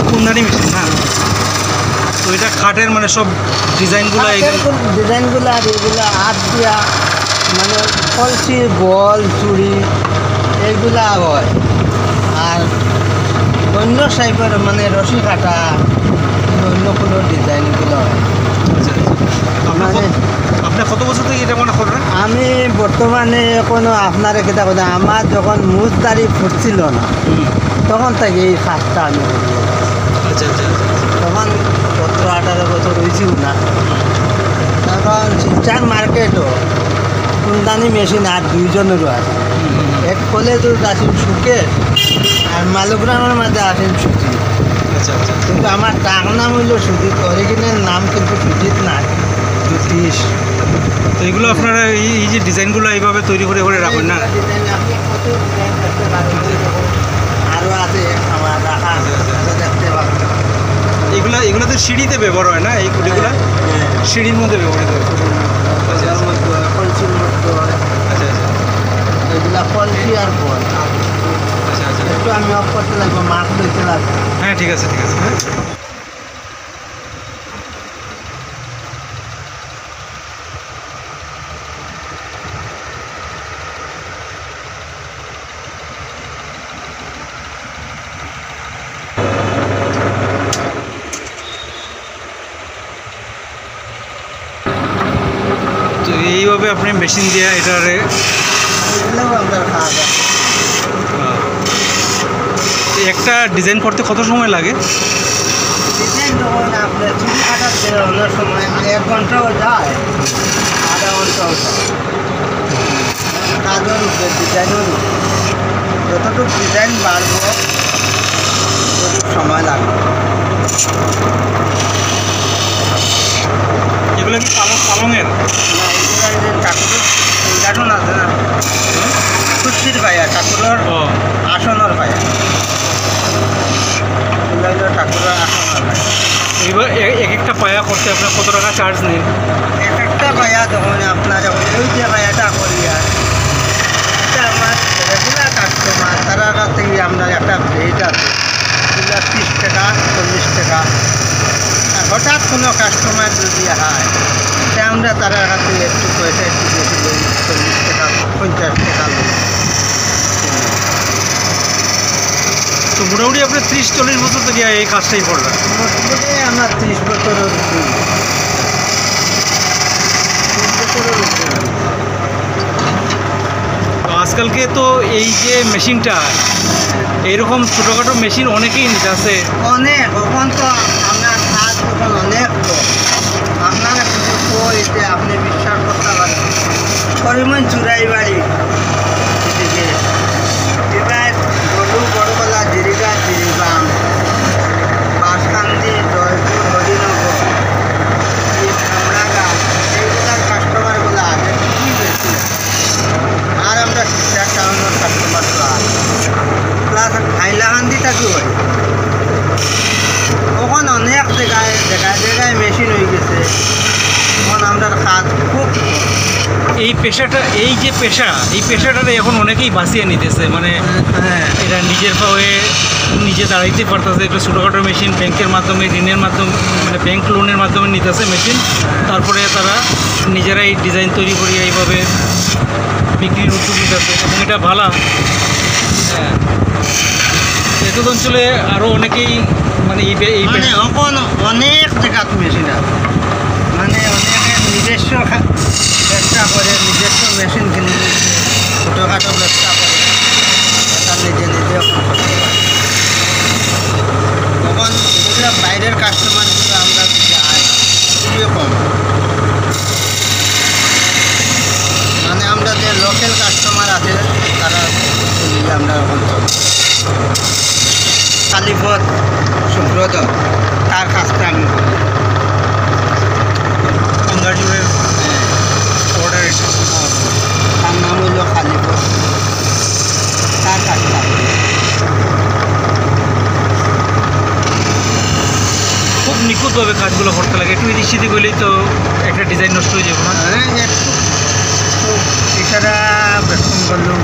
কুন্দানি machine না? তো এটা খাটের মানে সব ডিজাইনগুলো আর এগুলো হাত দিয়া মানে কলসি বল চুড়ি এইগুলা হয়। আর অন্য টাইপের মানে রশি কাটা অন্য কোনো ডিজাইনগুলো হয়। মানে আপনি কত বছর থেকে এটা মনে করেন? আমি বর্তমানে কোনো আপনার কথা কথা আমার যখন মুজদারি ফুটছিল না তখন থেকে এই কাজটা আমি করি। আচ্ছা আচ্ছা আচ্ছা। তখন 17-18 বছর হয়েছিল না। তখন শিলচর মার্কেটও কুন্দানি মেশিন আর দুইজনেরও আছে। এক কলেজের আসেন সুখে আর মালগ্রামের মাঝে আসেন সুজিত। আচ্ছা আচ্ছা। কিন্তু আমার ডাক নাম হইল সুজিত, অরিজিনাল নাম কিন্তু সুজিত না, জ্যোতিষ। তো এগুলো আপনারা এই যে ডিজাইনগুলো এইভাবে তৈরি করে করে রাখেন না? ডিজাইন আপনি কত ডিজাইন দেখতে পারেন, আরও আছে আমার রাখা আছে, দেখতে পাবেন। এগুলোতে সিঁড়িতে ব্যবহার হয় না? এই কুটিগুলো সিঁড়ির মধ্যে ব্যবহৃত হয়। বাজার মধ্যে হয়, কলসির মধ্যে হয়। আচ্ছা আচ্ছা এগুলা কলসি আর বল। আচ্ছা আচ্ছা। একটু আমি অফ করতে লাগবো, মাছ লইতে লাগবো। হ্যাঁ ঠিক আছে ঠিক আছে। হ্যাঁ তো এইভাবে আপনি মেশিন দিয়ে এটারে এগুলোও আমরা খাওয়া যায়। একটা ডিজাইন করতে কত সময় লাগে? ডিজাইন যখন আপনার চুল কাটার বেরোনোর সময় 1 ঘন্টাও যায়, আধা ঘন্টাও যায়। কাজের উপরে, ডিজাইনের উপরে। যতটুকু ডিজাইন বাড়বো ততটুকু সময় লাগবে। এগুলো কি পালঙের? না, এগুলো এই যে ঠাকুরের সিংহাসন আছে না, কুর্সির পায়া, ঠাকুরের ও আসনের পায়া। এগুলো হলো ঠাকুরের আসনের পায়া। এইবার এক একটা পায়া করতে আপনার কত টাকা চার্জ নেন? এক একটা পায়া যখন আপনার যখন ওই যে পায়াটা করি আর এটা আমার রেগুলার কাস্টমার, তারা কাছ থেকে আমরা একটা রেট আছে, এগুলো 30 টাকা 40 টাকা। আর হঠাৎ কোনো কাস্টমার যদি হয় তা আমরা তারা কাছ থেকে একটু পয়সা একটু বেশি লই, 40 টাকা 50 টাকা লই। তো মোটামুটি আপনি 30-40 বছর থেকে এই কাজটাই করবেন? মোটামুটি আমার 30 বছরের উপরে। 30 বছরের উপরে। তো আজকালকে তো এই যে মেশিনটা, এইরকম ছোটোখাটো মেশিন অনেকেই নিতে আছে। অনেক এখন তো আপনার কাজ তখন অনেক তো আপনারা কিছু কইতে আপনি বিশ্বাস করতে পারেন। করিমন চুরাই বাড়ি এদিকে এবার গরু বড়গলা জিরিগা জিরিবাম বাসকান্দি জয়পুর হরিনগর এই কামরাগাঁও এইগুলার কাস্টমারগুলো আগে খুবই বেশি। আর আমরা শিক্ষা টাউনের কাস্টমার তো আর প্লাস হাইলাকান্দি থাকি হয়। তখন অনেক জায়গায় জায়গায় মেশিন হয়ে গেছে, তখন আমরা কাজ খুব এই পেশাটা, এই যে পেশা, এই পেশাটারে এখন অনেকেই বাঁচিয়ে নিতেছে। মানে এটা নিজের পায়ে নিজে দাঁড়াইতে পারতেছে। একটা ছোটোখাটো মেশিন ব্যাংকের মাধ্যমে, ঋণের মাধ্যমে, মানে ব্যাংক লোনের মাধ্যমে নিতেছে মেশিন। তারপরে তারা নিজেরাই ডিজাইন তৈরি করি এইভাবে বিক্রির উদ্যোগ নিতেছে এবং এটা ভালো। হ্যাঁ, এতদ অঞ্চলে আরও অনেকেই মানে এই মানে এখন অনেক জায়গাত মেশিন আছে, মানে অনেকে নিজস্ব ব্যবসা করে, নিজস্ব মেশিন কিনে নিচ্ছে, ছোটোখাটো ব্যবসা করে, এটা নিজে নিজে করতে পারে। তখন এগুলো বাইরের কাস্টমারগুলো আমরা দিকে আয় খুবই কম। মানে আমরা যে লোকাল কাস্টমার আছে তারা আমরা এখন কালীপথ সুব্রত তার কাজটা আমি করি। অর্ডার এসেছে। তার নাম হইল কালীপথ, তার কাজটা খুব নিখুঁতভাবে কাজগুলো করতে লাগে। একটু এদিক সেদিক হইলেই তো একটা ডিজাইন নষ্ট হয়ে যাবে না? একটু এছাড়া বেতন করলেও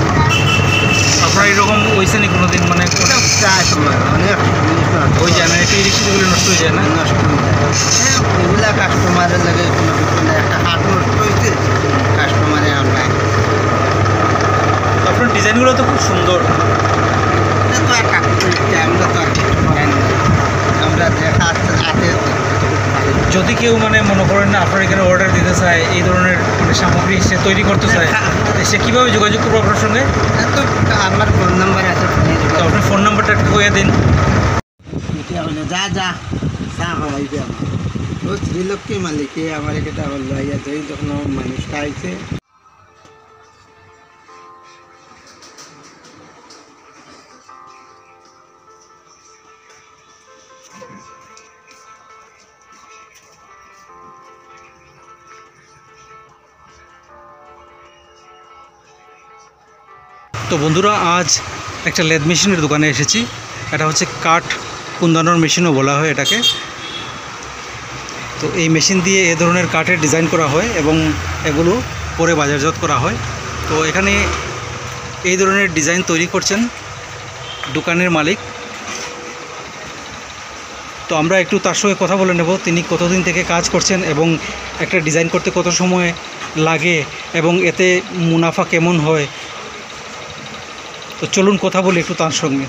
আপনার আপনার এরকম হয়েছে নি কোনোদিন মানে প্রায় সময় অনেক জিনিস নষ্ট হয়ে যায় না একটু ইলেকট্রিসিটিগুলো নষ্ট হয়ে যায় না? নষ্ট হয়ে যায়। হ্যাঁ, এগুলা কাস্টমারের লাগে কোনো কিছু না, একটা হাট নষ্ট হয়েছে কাস্টমারে আমরা আপনার ডিজাইনগুলো তো খুব সুন্দর। এটা তো আর কাটতে হচ্ছে, আমরা তো আর কিছু করেন না, আমরা দেখা হাতে যদি কেউ মানে মনে করেন না আপনার এখানে অর্ডার দিতে চায় এই ধরনের মানে সামগ্রী সে তৈরি করতে চায়, তো সে কীভাবে যোগাযোগ করবো আপনার সঙ্গে? তো আমার ফোন নাম্বার আছে, তো আপনার ফোন নাম্বারটা একটু কয়ে দিন। এটা হলো যা যা চা হওয়াইবে আমার ও ত্রিলক্ষ্মী মালিকে আমার এটা হলো ইয়া যাই যখন মানুষটা আইছে। তো বন্ধুরা, আজ একটা লেদ মেশিনের দোকানে এসেছি। এটা হচ্ছে কাঠ কুন্দানোর মেশিনও বলা হয় এটাকে। তো এই মেশিন দিয়ে এ ধরনের কাঠের ডিজাইন করা হয় এবং এগুলো পরে বাজারজাত করা হয়। তো এখানে এই ধরনের ডিজাইন তৈরি করছেন দোকানের মালিক। তো আমরা একটু তার সঙ্গে কথা বলে নেব, তিনি কতদিন থেকে কাজ করছেন এবং একটা ডিজাইন করতে কত সময় লাগে এবং এতে মুনাফা কেমন হয়। তো চলুন কথা বলি একটু তার সঙ্গে।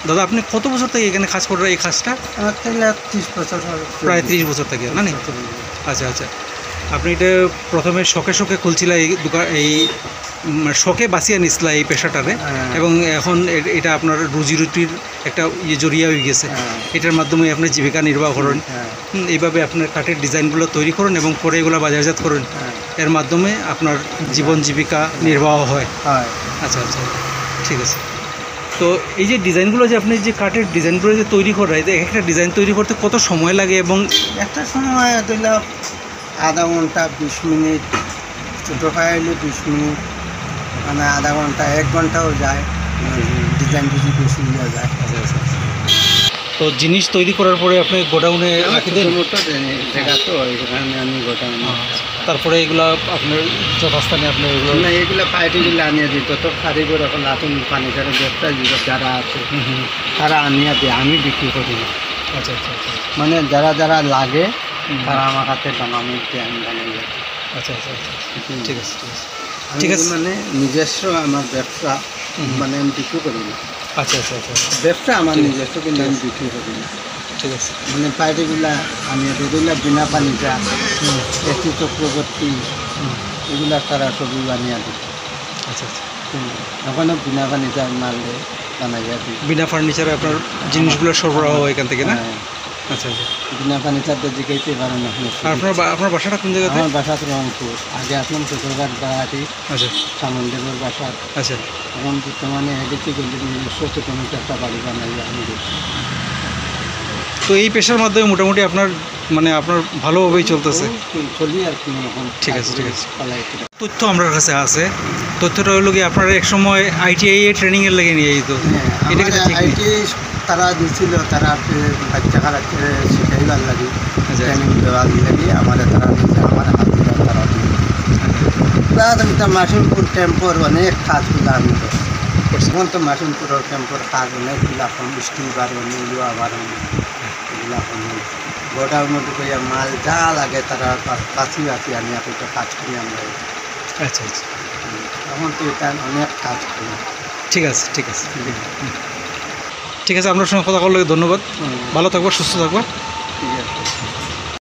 দাদা, আপনি কত বছর থেকে এখানে কাজ করেন এই কাজটা? আমার তাহলে 30 বছর হবে। প্রায় 30 বছর থেকে না? আচ্ছা আচ্ছা। আপনি এটা প্রথমে শখে শখে খুলছিলেন এই দোকান, এই শখে বাঁচিয়ে নিছিল এই পেশাটারে, এবং এখন এটা আপনার রুজি রুটির একটা জড়িয়া হয়ে গেছে। এটার মাধ্যমে আপনি জীবিকা নির্বাহ করেন। এইভাবে আপনার কাঠের ডিজাইনগুলো তৈরি করুন এবং পরে এগুলো বাজারজাত করুন। এর মাধ্যমে আপনার জীবন জীবিকা নির্বাহ হয়। আচ্ছা আচ্ছা, ঠিক আছে। তো এই যে ডিজাইনগুলো যে আপনি যে কাঠের ডিজাইনগুলো যে তৈরি করেন, একটা ডিজাইন তৈরি করতে কত সময় লাগে? এবং একটা সময় দিল আধা ঘন্টা 20 মিনিট, ছোটো খাইলে 20 মিনিট, মানে আধা ঘন্টা 1 ঘন্টাও যায়, ডিজাইন বেশি বেশি যায়। তো জিনিস তৈরি করার পরে আপনি গোডাউনে রাখি দেন? জায়গা তো এখানে আমি গোডাউনে, তারপরে এগুলো আপনার যথাস্থানে আপনি এগুলো না এগুলো পাইটিগুলো আনিয়ে দিই, তত কারিগর এখন নতুন পানি যারা ব্যবসায়ী যারা আছে তারা আনিয়ে দেয়, আমি বিক্রি করি না। আচ্ছা আচ্ছা আচ্ছা, মানে যারা যারা লাগে তারা আমার কাছে আমি বানিয়ে যাই। আচ্ছা আচ্ছা আচ্ছা, ঠিক আছে ঠিক আছে ঠিক আছে। মানে নিজস্ব আমার ব্যবসা, মানে আমি বিক্রি করি না। আচ্ছা আচ্ছা আচ্ছা, ব্যবসা আমার নিজস্ব, কিন্তু আমি বিক্রি করি না। ঠিক আছে। মানে পাইটিগুলা আনিয়ে দিই, বিনা পানিটা এসি চক্রবর্তী এগুলা তারা সবই বানিয়ে দিই। আচ্ছা আচ্ছা, ওখানে বিনা ফার্নিচার মাল দিয়ে বানাইয়া দিই। বিনা ফার্নিচারে আপনার জিনিসগুলো সরবরাহ হয় এখান থেকে না? আচ্ছা আচ্ছা, বিনা ফার্নিচার তো জিগাইতে পারেন না। আপনার বাসাটা কোন জায়গাতে? আমার বাসা তো রংপুর, আগে আসলাম শ্বশুরবাড় বাড়াটি, আচ্ছা সামনদেবের বাসা। আচ্ছা, এখন বর্তমানে এদিকে কিন্তু নিজস্ব ছোটো একটা বাড়ি বানাইয়া আমি দিই। তো এই পেশার মাধ্যমে মোটামুটি আপনার মানে আপনার ভালোভাবেই চলতেছে? চলি আর কি এখন। ঠিক আছে ঠিক আছে। তথ্য আমার কাছে আছে, তথ্যটা হলো কি আপনার এক সময় ITI ট্রেনিংয়ের লেগে নিয়ে যেত, এটা কিন্তু ঠিক নেই? ITI তারা দিয়েছিল, তারা বাচ্চা খারাপকে শিখাইবার লাগে, ট্রেনিং দেওয়ার লাগে আমাদের তারা দিয়েছে, আমার হাতিরা তারা দিয়েছে। মাসিমপুর ক্যাম্পর অনেক কাজগুলো আমি করছি। এখন তো মাসিমপুর ক্যাম্পর কাজ অনেকগুলো এখন স্টিল বাড়ি, লোহা বাড়ি, এগুলো এখন গোটার মধ্যে কইয়া মাল যা লাগে তারা কাছি কাছি আমি একটা কাজ করি আমরা। আচ্ছা আচ্ছা, এখন তো এটা অনেক কাজ করি। ঠিক আছে ঠিক আছে ঠিক আছে, আপনার সঙ্গে কথা বললে ধন্যবাদ। ভালো থাকবো, সুস্থ থাকবো। ঠিক আছে।